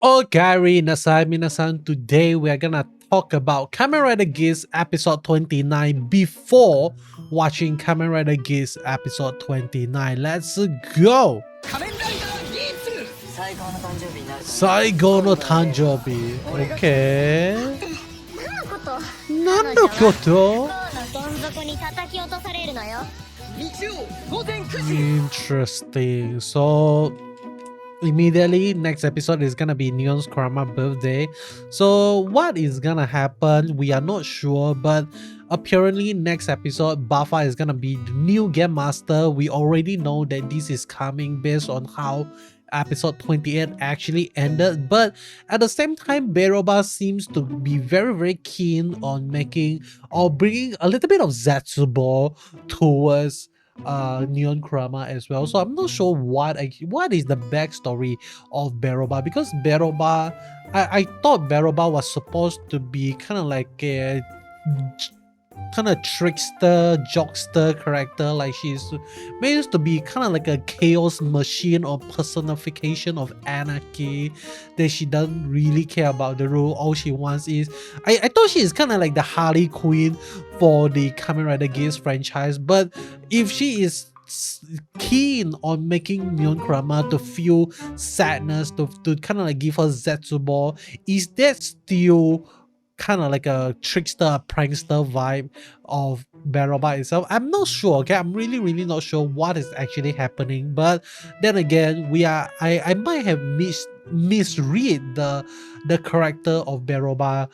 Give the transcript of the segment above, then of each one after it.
Okay, Nasai Minasan, today we are gonna talk about Kamen Rider Geats episode 29 before watching Kamen Rider Geats episode 29. Let's go! 仮面ライダーギーツ最高の誕生日になると最後の誕生日。Okay. 何のこと何のこと今日のどん底に叩き落とされるのよ。日曜午前9時 Interesting. So immediately next episode is gonna be Neon's Kurama birthday. So what is gonna happen? We are not sure, but apparently next episode Bafa is gonna be the new game master. We already know that this is coming based on how episode 28 actually ended, but at the same time Beroba seems to be very keen on making or bringing a little bit of Zetsubo towards Neon Kurama as well. So I'm not sure what is the backstory of Beroba, because Beroba, I thought Beroba was supposed to be kind of like a kind of trickster, jokester character. Like she's meant to be kind of like a chaos machine or personification of anarchy, that she doesn't really care about the rule. All she wants is, I thought she is kind of like the Harley Quinn for the Kamen Rider Geats franchise. But if she is keen on making Neon Kurama to feel sadness, to kind of like give her Zetsubo, is that still kind of like a trickster, prankster vibe of Beroba itself? I'm not sure. Okay, I'm really not sure what is actually happening. But then again, I might have misread the character of Beroba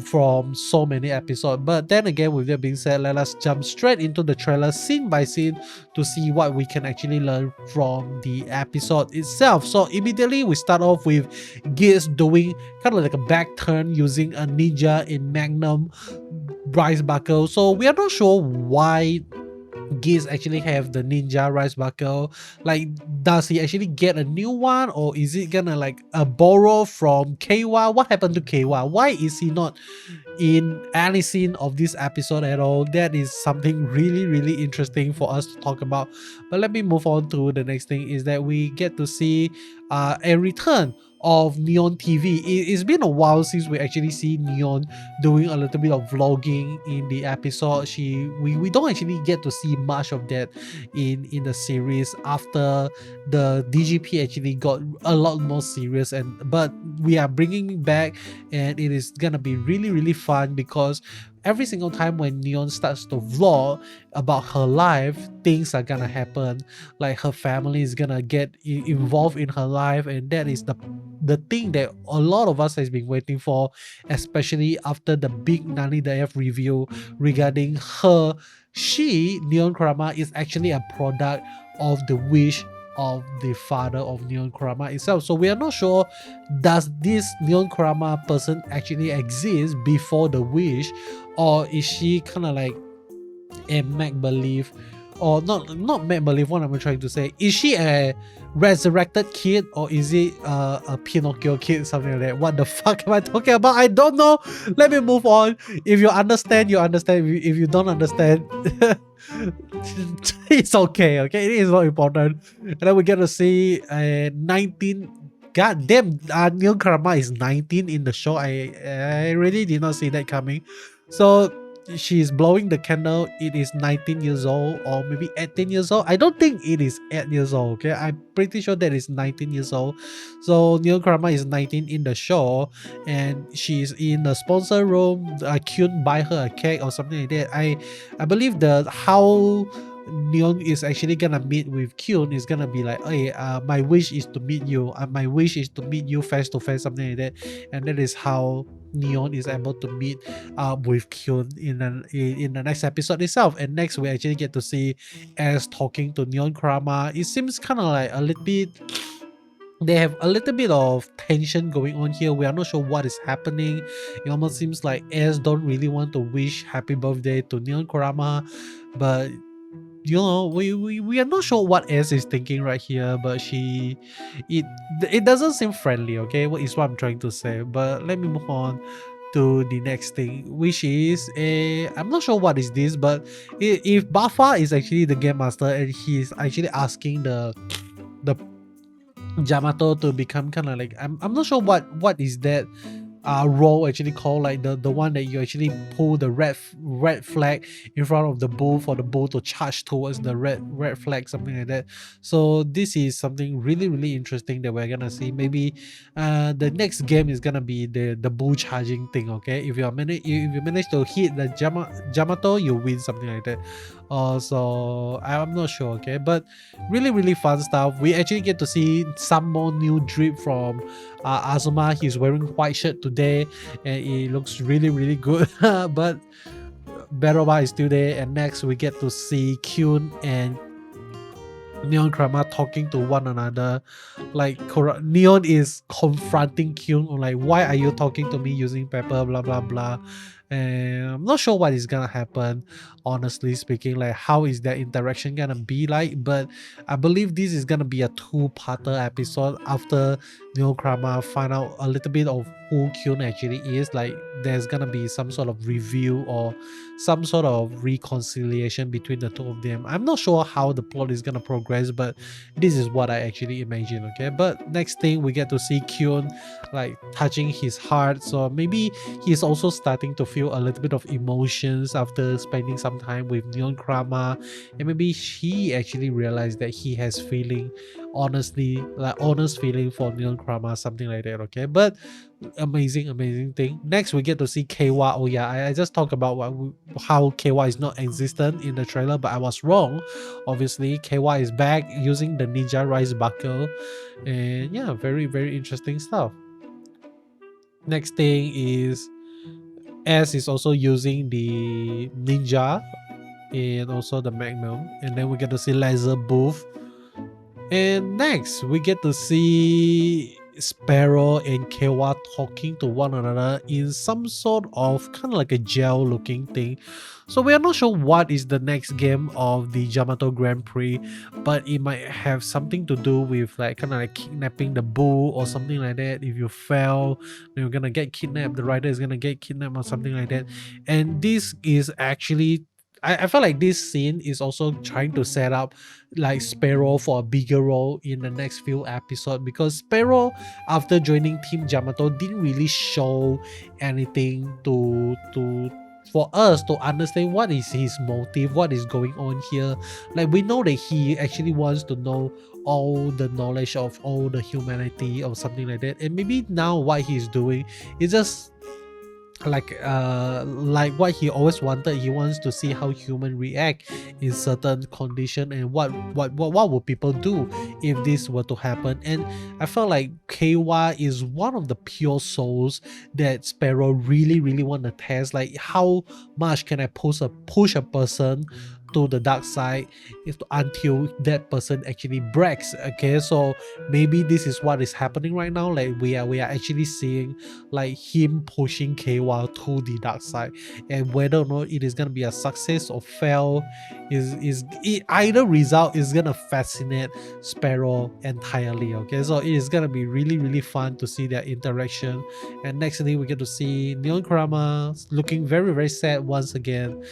from so many episodes. But then again, with that being said, let us jump straight into the trailer scene by scene to see what we can actually learn from the episode itself. So immediately we start off with Geats doing kind of like a back turn using a ninja in Magnum rice buckle. So we are not sure why Geats actually have the ninja rice buckle. Like, does he actually get a new one, or is it gonna like borrow from Keiwa? What happened to Keiwa? Why is he not in any scene of this episode at all? That is something really interesting for us to talk about. But let me move on to the next thing, is that we get to see a return of Neon TV. It's been a while since we actually see Neon doing a little bit of vlogging in the episode. We don't actually get to see much of that in the series after the DGP actually got a lot more serious, but we are bringing it back, and it is gonna be really fun, because every single time when Neon starts to vlog about her life, things are gonna happen. Like her family is gonna get involved in her life, and that is the thing that a lot of us has been waiting for, especially after the big Nani Dayef review regarding her. Neon Kurama, is actually a product of the wish of the father of Neon Kurama itself. So we are not sure, does this Neon Kurama person actually exist before the wish, or is she kind of like a make-believe, or not make-believe? What am I trying to say? Is she a resurrected kid, or is it a Pinocchio kid, something like that? What the fuck am I talking about? I don't know. Let me move on. If you understand, you understand. If you don't understand, it's okay. Okay, it is not important. And then we get to see 19. God damn, Neon Kurama is 19 in the show. I really did not see that coming. So she's blowing the candle. It is 19 years old, or maybe 18 years old. I don't think it is 8 years old. Okay, I'm pretty sure that is 19 years old. So Neon Kurama is 19 in the show, and she's in the sponsor room. Kyun buy her a cake or something like that. I believe how Neon is actually gonna meet with Kyun is gonna be like, hey, my wish is to meet you. My wish is to meet you face to face, something like that. And that is how Neon is able to meet with Kyun in the next episode itself. And next we actually get to see as talking to Neon Kurama. It seems kind of like a little bit, they have a little bit of tension going on here. We are not sure what is happening. It almost seems like S don't really want to wish happy birthday to Neon Kurama, but you know, we are not sure what S is thinking right here. But it doesn't seem friendly. Okay, what is what I'm trying to say. But let me move on to the next thing, which is I'm not sure what is this, but if Bafa is actually the game master and he's actually asking the Yamato to become kind of like, I'm not sure what is that role actually called, like the one that you actually pull the red flag in front of the bull for the bull to charge towards the red flag, something like that. So this is something really interesting that we're gonna see. Maybe the next game is gonna be the bull charging thing. Okay, if you manage to hit the Yamato, you win, something like that. So I'm not sure. Okay, but really fun stuff. We actually get to see some more new drip from Azuma. He's wearing white shirt today and it looks really good. But Beroba is still there, and next we get to see Kyun and Neon Kurama talking to one another. Like Neon is confronting Kyun on like, why are you talking to me using pepper, blah blah blah. And I'm not sure what is gonna happen, honestly speaking, like how is that interaction gonna be like. But I believe this is gonna be a two-parter episode. After Neon Kurama find out a little bit of who Kyun actually is, like there's gonna be some sort of review or some sort of reconciliation between the two of them. I'm not sure how the plot is gonna progress, but this is what I actually imagine. Okay, but next thing we get to see Kyun like touching his heart, so maybe he's also starting to feel a little bit of emotions after spending some time with Neon Kurama, and maybe he actually realized that he has feeling, honestly, like honest feeling for Neon Kurama, something like that. Okay, but amazing thing. Next we get to see Keiwa. Oh yeah, I just talked about how Keiwa is not existent in the trailer, but I was wrong. Obviously Keiwa is back using the ninja rice buckle, and yeah, very interesting stuff. Next thing is S is also using the ninja and also the magnum, and then we get to see laser booth. And next we get to see Sparrow and Keiwa talking to one another in some sort of kind of like a gel looking thing. So we are not sure what is the next game of the Jyamato Grand Prix, but it might have something to do with like kind of like kidnapping the bull or something like that. If you fail, then you're gonna get kidnapped, the rider is gonna get kidnapped or something like that. And this is actually, I feel like this scene is also trying to set up like Sparrow for a bigger role in the next few episodes, because Sparrow, after joining Team Yamato, didn't really show anything for us to understand what is his motive, what is going on here. Like we know that he actually wants to know all the knowledge of all the humanity or something like that, and maybe now what he's doing is just like what he always wanted. He wants to see how human react in certain condition, and what would people do if this were to happen. And I felt like Keiwa is one of the pure souls that Sparrow really want to test. Like how much can I push a person to the dark side until that person actually breaks. Okay, so maybe this is what is happening right now. Like we are actually seeing like him pushing Keiwa to the dark side, and whether or not it is gonna be a success or fail either result is gonna fascinate Sparrow entirely. Okay, so it is gonna be really fun to see their interaction. And nextly we get to see Neon Kurama looking very sad once again.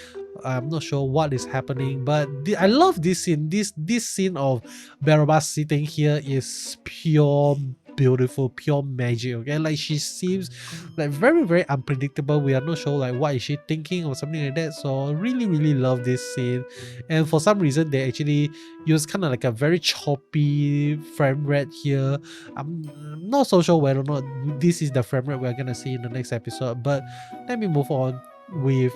I'm not sure what is happening, but I love this scene. This scene of Beroba sitting here is pure beautiful, pure magic. Okay, like she seems like very unpredictable. We are not sure like what is she thinking or something like that. So I really love this scene. And for some reason they actually use kind of like a very choppy frame rate here. I'm not so sure whether or not this is the frame rate we're gonna see in the next episode, but let me move on with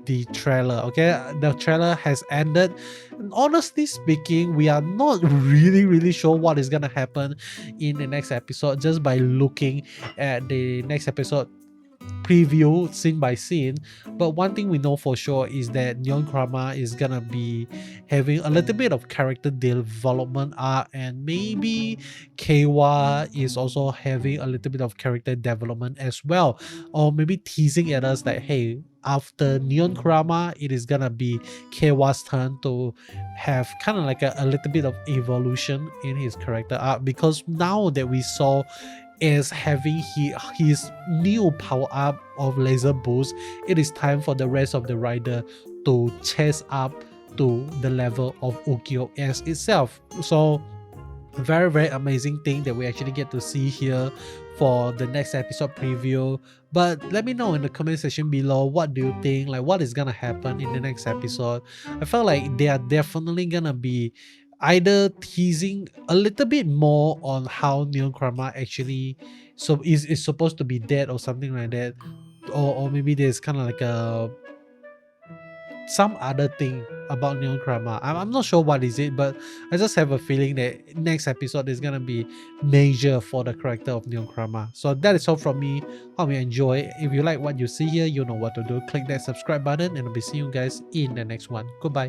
the trailer. Okay, the trailer has ended, and honestly speaking, we are not really sure what is gonna happen in the next episode just by looking at the next episode preview scene by scene. But one thing we know for sure is that Neon Kurama is gonna be having a little bit of character development arc, and maybe Keiwa is also having a little bit of character development as well, or maybe teasing at us that hey, after Neon Kurama, it is gonna be Keiwa's turn to have kind of like a little bit of evolution in his character arc, because now that we saw is having his new power up of laser boost, it is time for the rest of the rider to chase up to the level of Ukyo S itself. So very, very amazing thing that we actually get to see here for the next episode preview. But let me know in the comment section below, what do you think, like what is gonna happen in the next episode. I felt like they are definitely gonna be either teasing a little bit more on how Neon Kurama actually is supposed to be dead or something like that, or maybe there's kind of like a some other thing about Neon Kurama. I'm not sure what is it, but I just have a feeling that next episode is gonna be major for the character of Neon Kurama. So that is all from me. Hope you enjoy. If you like what you see here, you know what to do. Click that subscribe button and I'll be seeing you guys in the next one. Goodbye.